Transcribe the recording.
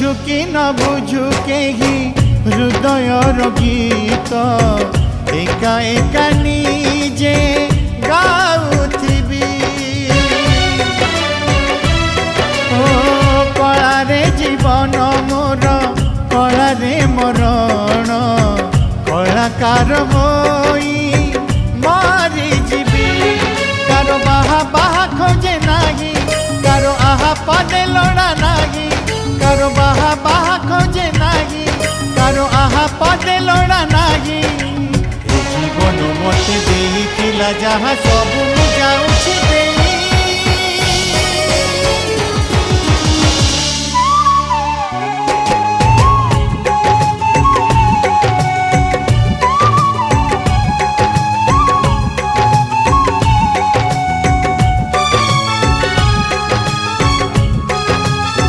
बुझु कि न बुझु केही हृदयर गीत एका एका निजे गाउथिबी ओ कलारे जीवन मोर कलारे मरण कलाकार होई मरी जीवी कारो बाहा बाहा खोजे नाही कारो आहा पदे लोड़ा नाही कारो बाहा बाहा खोजे नाही कारो आहा पदे लोड़ा नाही जीवन मते देइथिला जहा सब